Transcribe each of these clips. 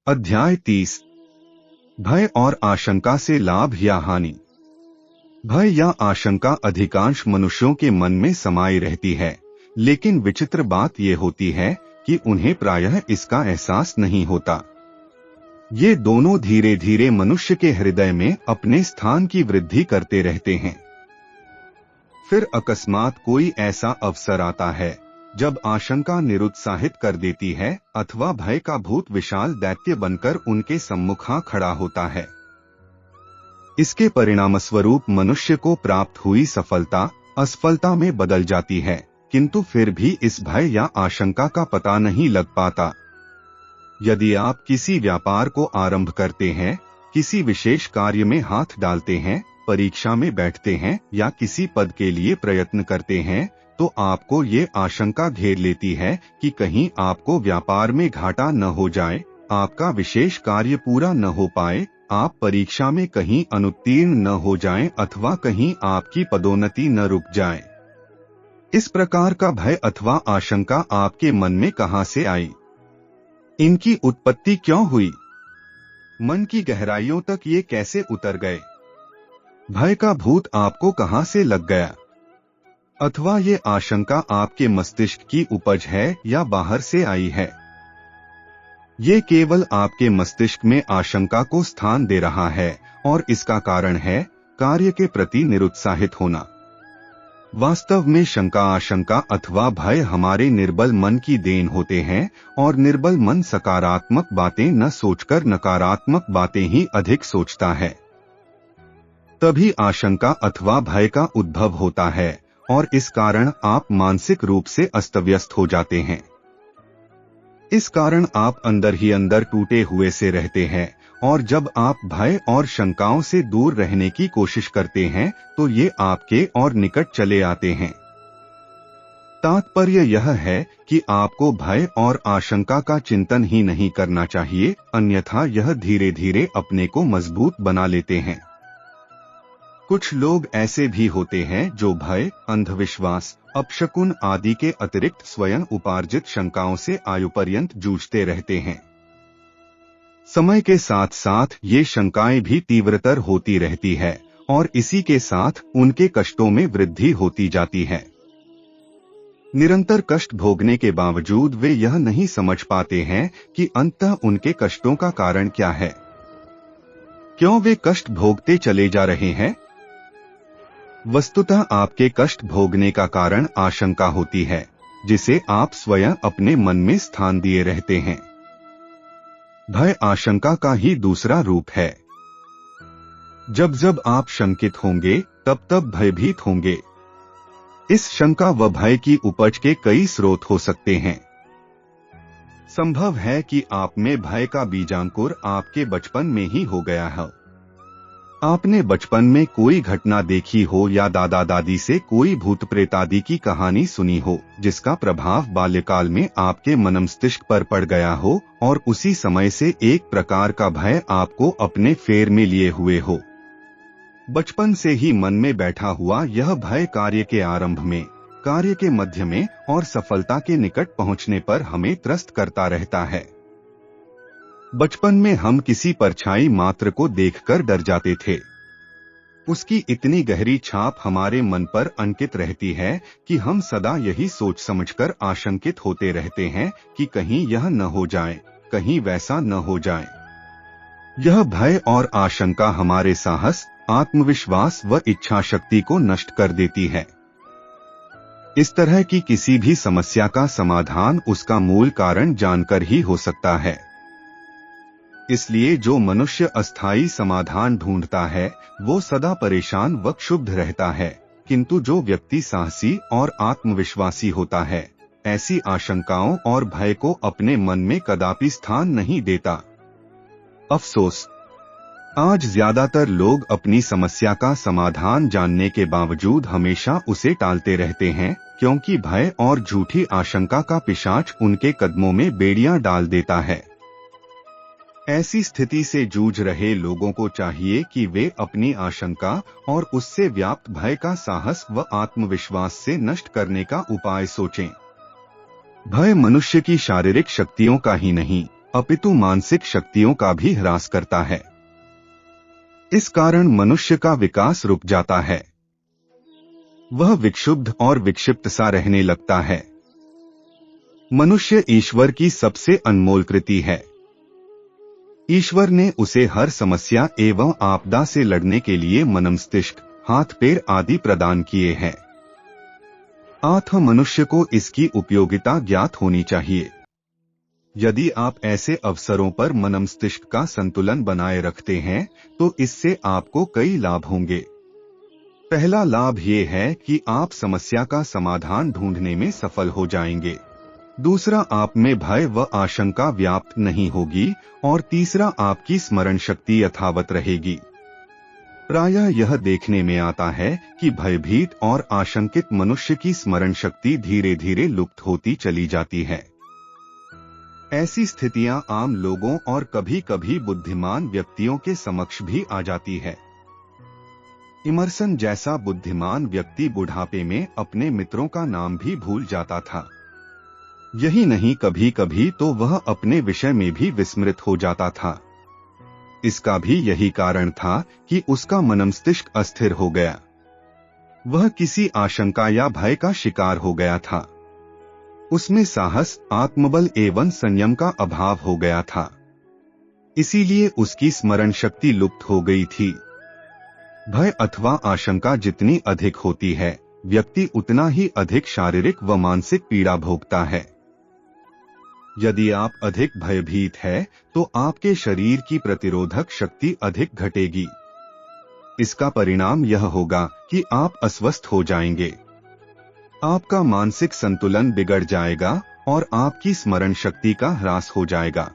अध्याय 30। भय और आशंका से लाभ या हानि। भय या आशंका अधिकांश मनुष्यों के मन में समाई रहती है, लेकिन विचित्र बात यह होती है कि उन्हें प्रायः इसका एहसास नहीं होता। ये दोनों धीरे धीरे मनुष्य के हृदय में अपने स्थान की वृद्धि करते रहते हैं। फिर अकस्मात कोई ऐसा अवसर आता है जब आशंका निरुत्साहित कर देती है अथवा भय का भूत विशाल दैत्य बनकर उनके सम्मुख खड़ा होता है। इसके परिणामस्वरूप मनुष्य को प्राप्त हुई सफलता असफलता में बदल जाती है, किंतु फिर भी इस भय या आशंका का पता नहीं लग पाता। यदि आप किसी व्यापार को आरंभ करते हैं, किसी विशेष कार्य में हाथ डालते हैं, परीक्षा में बैठते हैं या किसी पद के लिए प्रयत्न करते हैं, तो आपको ये आशंका घेर लेती है कि कहीं आपको व्यापार में घाटा न हो जाए, आपका विशेष कार्य पूरा न हो पाए, आप परीक्षा में कहीं अनुत्तीर्ण न हो जाएं अथवा कहीं आपकी पदोन्नति न रुक जाए। इस प्रकार का भय अथवा आशंका आपके मन में कहां से आई? इनकी उत्पत्ति क्यों हुई? मन की गहराइयों तक ये कैसे उतर गए? भय का भूत आपको कहां से लग गया? अथवा ये आशंका आपके मस्तिष्क की उपज है या बाहर से आई है? ये केवल आपके मस्तिष्क में आशंका को स्थान दे रहा है और इसका कारण है कार्य के प्रति निरुत्साहित होना। वास्तव में शंका आशंका अथवा भय हमारे निर्बल मन की देन होते हैं और निर्बल मन सकारात्मक बातें न सोचकर नकारात्मक बातें ही अधिक सोचता है। तभी आशंका अथवा भय का उद्भव होता है और इस कारण आप मानसिक रूप से अस्तव्यस्त हो जाते हैं। इस कारण आप अंदर ही अंदर टूटे हुए से रहते हैं और जब आप भय और शंकाओं से दूर रहने की कोशिश करते हैं तो ये आपके और निकट चले आते हैं। तात्पर्य यह है कि आपको भय और आशंका का चिंतन ही नहीं करना चाहिए, अन्यथा यह धीरे धीरे अपने को मजबूत बना लेते हैं। कुछ लोग ऐसे भी होते हैं जो भय, अंधविश्वास, अपशकुन आदि के अतिरिक्त स्वयं उपार्जित शंकाओं से आयुपर्यंत जूझते रहते हैं। समय के साथ साथ ये शंकाएं भी तीव्रतर होती रहती है और इसी के साथ उनके कष्टों में वृद्धि होती जाती है। निरंतर कष्ट भोगने के बावजूद वे यह नहीं समझ पाते हैं कि अंततः उनके कष्टों का कारण क्या है। क्यों वे कष्ट भोगते चले जा रहे हैं? वस्तुतः आपके कष्ट भोगने का कारण आशंका होती है, जिसे आप स्वयं अपने मन में स्थान दिए रहते हैं। भय आशंका का ही दूसरा रूप है। जब जब आप शंकित होंगे तब तब भयभीत होंगे। इस शंका व भय की उपज के कई स्रोत हो सकते हैं। संभव है कि आप में भय का बीजांकुर आपके बचपन में ही हो गया है। आपने बचपन में कोई घटना देखी हो या दादा दादी से कोई भूत प्रेत आदि की कहानी सुनी हो, जिसका प्रभाव बाल्यकाल में आपके मनमस्तिष्क पर पड़ गया हो और उसी समय से एक प्रकार का भय आपको अपने फेर में लिए हुए हो। बचपन से ही मन में बैठा हुआ यह भय कार्य के आरंभ में, कार्य के मध्य में और सफलता के निकट पहुंचने पर हमें त्रस्त करता रहता है। बचपन में हम किसी परछाई मात्र को देखकर डर जाते थे। उसकी इतनी गहरी छाप हमारे मन पर अंकित रहती है कि हम सदा यही सोच समझकर आशंकित होते रहते हैं कि कहीं यह न हो जाए, कहीं वैसा न हो जाए। यह भय और आशंका हमारे साहस, आत्मविश्वास व इच्छा शक्ति को नष्ट कर देती है। इस तरह की किसी भी समस्या का समाधान उसका मूल कारण जानकर ही हो सकता है। इसलिए जो मनुष्य अस्थायी समाधान ढूंढता है वो सदा परेशान व क्षुब्ध रहता है, किंतु जो व्यक्ति साहसी और आत्मविश्वासी होता है ऐसी आशंकाओं और भय को अपने मन में कदापि स्थान नहीं देता। अफसोस, आज ज्यादातर लोग अपनी समस्या का समाधान जानने के बावजूद हमेशा उसे टालते रहते हैं, क्योंकि भय और झूठी आशंका का पिशाच उनके कदमों में बेड़ियां डाल देता है। ऐसी स्थिति से जूझ रहे लोगों को चाहिए कि वे अपनी आशंका और उससे व्याप्त भय का साहस व आत्मविश्वास से नष्ट करने का उपाय सोचें। भय मनुष्य की शारीरिक शक्तियों का ही नहीं, अपितु मानसिक शक्तियों का भी ह्रास करता है। इस कारण मनुष्य का विकास रुक जाता है। वह विक्षुब्ध और विक्षिप्त सा रहने लगता है। मनुष्य ईश्वर की सबसे अनमोल कृति है। ईश्वर ने उसे हर समस्या एवं आपदा से लड़ने के लिए मनमस्तिष्क, हाथ पैर आदि प्रदान किए हैं। अतः मनुष्य को इसकी उपयोगिता ज्ञात होनी चाहिए। यदि आप ऐसे अवसरों पर मनमस्तिष्क का संतुलन बनाए रखते हैं तो इससे आपको कई लाभ होंगे। पहला लाभ ये है कि आप समस्या का समाधान ढूंढने में सफल हो जाएंगे। दूसरा, आप में भय व आशंका व्याप्त नहीं होगी और तीसरा, आपकी स्मरण शक्ति यथावत रहेगी। प्रायः यह देखने में आता है कि भयभीत और आशंकित मनुष्य की स्मरण शक्ति धीरे धीरे लुप्त होती चली जाती है। ऐसी स्थितियां आम लोगों और कभी कभी बुद्धिमान व्यक्तियों के समक्ष भी आ जाती है। इमर्सन जैसा बुद्धिमान व्यक्ति बुढ़ापे में अपने मित्रों का नाम भी भूल जाता था। यही नहीं, कभी कभी तो वह अपने विषय में भी विस्मृत हो जाता था। इसका भी यही कारण था कि उसका मनमस्तिष्क अस्थिर हो गया। वह किसी आशंका या भय का शिकार हो गया था। उसमें साहस, आत्मबल एवं संयम का अभाव हो गया था। इसीलिए उसकी स्मरण शक्ति लुप्त हो गई थी। भय अथवा आशंका जितनी अधिक होती है, व्यक्ति उतना ही अधिक शारीरिक व मानसिक पीड़ा भोगता है। यदि आप अधिक भयभीत हैं, तो आपके शरीर की प्रतिरोधक शक्ति अधिक घटेगी। इसका परिणाम यह होगा कि आप अस्वस्थ हो जाएंगे। आपका मानसिक संतुलन बिगड़ जाएगा और आपकी स्मरण शक्ति का ह्रास हो जाएगा।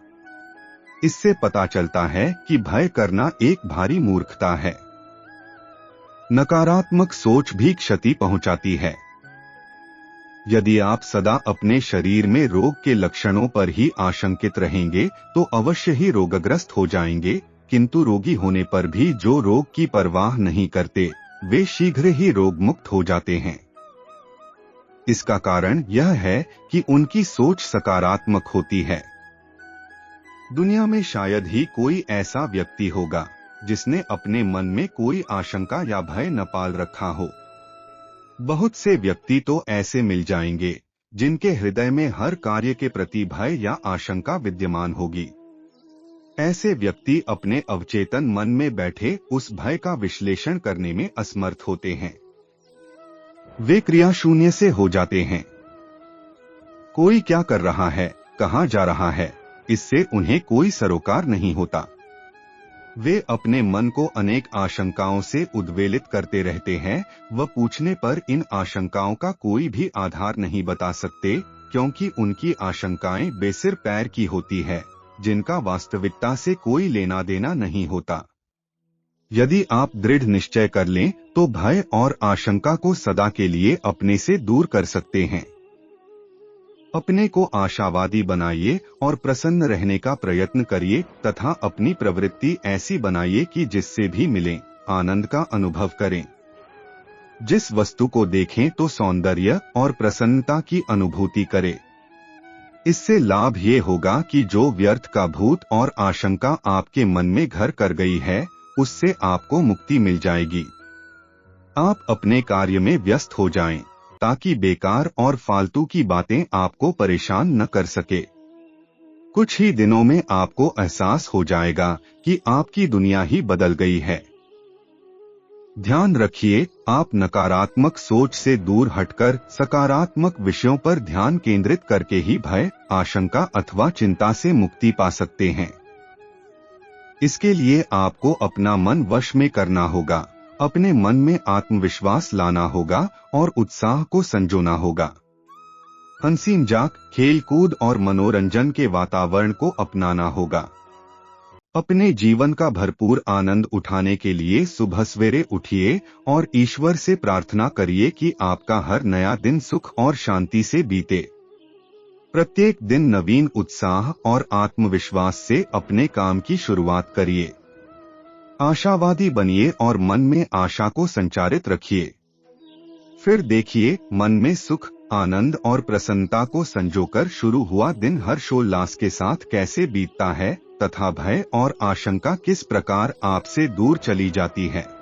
इससे पता चलता है कि भय करना एक भारी मूर्खता है। नकारात्मक सोच भी क्षति पहुंचाती है। यदि आप सदा अपने शरीर में रोग के लक्षणों पर ही आशंकित रहेंगे तो अवश्य ही रोगग्रस्त हो जाएंगे, किंतु रोगी होने पर भी जो रोग की परवाह नहीं करते, वे शीघ्र ही रोग मुक्त हो जाते हैं। इसका कारण यह है कि उनकी सोच सकारात्मक होती है। दुनिया में शायद ही कोई ऐसा व्यक्ति होगा जिसने अपने मन में कोई आशंका या भय न पाल रखा हो। बहुत से व्यक्ति तो ऐसे मिल जाएंगे जिनके हृदय में हर कार्य के प्रति भय या आशंका विद्यमान होगी। ऐसे व्यक्ति अपने अवचेतन मन में बैठे उस भय का विश्लेषण करने में असमर्थ होते हैं। वे क्रिया शून्य से हो जाते हैं। कोई क्या कर रहा है, कहां जा रहा है, इससे उन्हें कोई सरोकार नहीं होता। वे अपने मन को अनेक आशंकाओं से उद्वेलित करते रहते हैं। वह पूछने पर इन आशंकाओं का कोई भी आधार नहीं बता सकते, क्योंकि उनकी आशंकाएं बेसिर पैर की होती है, जिनका वास्तविकता से कोई लेना देना नहीं होता। यदि आप दृढ़ निश्चय कर लें तो भय और आशंका को सदा के लिए अपने से दूर कर सकते हैं। अपने को आशावादी बनाइए और प्रसन्न रहने का प्रयत्न करिए तथा अपनी प्रवृत्ति ऐसी बनाइए कि जिससे भी मिले आनंद का अनुभव करें। जिस वस्तु को देखें तो सौंदर्य और प्रसन्नता की अनुभूति करें। इससे लाभ ये होगा कि जो व्यर्थ का भूत और आशंका आपके मन में घर कर गई है, उससे आपको मुक्ति मिल जाएगी। आप अपने कार्य में व्यस्त हो जाएं, ताकि बेकार और फालतू की बातें आपको परेशान न कर सके। कुछ ही दिनों में आपको एहसास हो जाएगा कि आपकी दुनिया ही बदल गई है। ध्यान रखिए, आप नकारात्मक सोच से दूर हटकर सकारात्मक विषयों पर ध्यान केंद्रित करके ही भय, आशंका अथवा चिंता से मुक्ति पा सकते हैं। इसके लिए आपको अपना मन वश में करना होगा, अपने मन में आत्मविश्वास लाना होगा और उत्साह को संजोना होगा। हंसी मजाक, खेल कूद और मनोरंजन के वातावरण को अपनाना होगा। अपने जीवन का भरपूर आनंद उठाने के लिए सुबह सवेरे उठिए और ईश्वर से प्रार्थना करिए कि आपका हर नया दिन सुख और शांति से बीते। प्रत्येक दिन नवीन उत्साह और आत्मविश्वास से अपने काम की शुरुआत करिए। आशावादी बनिए और मन में आशा को संचारित रखिए। फिर देखिए, मन में सुख, आनंद और प्रसन्नता को संजोकर शुरू हुआ दिन हर्षोल्लास के साथ कैसे बीतता है तथा भय और आशंका किस प्रकार आपसे दूर चली जाती है।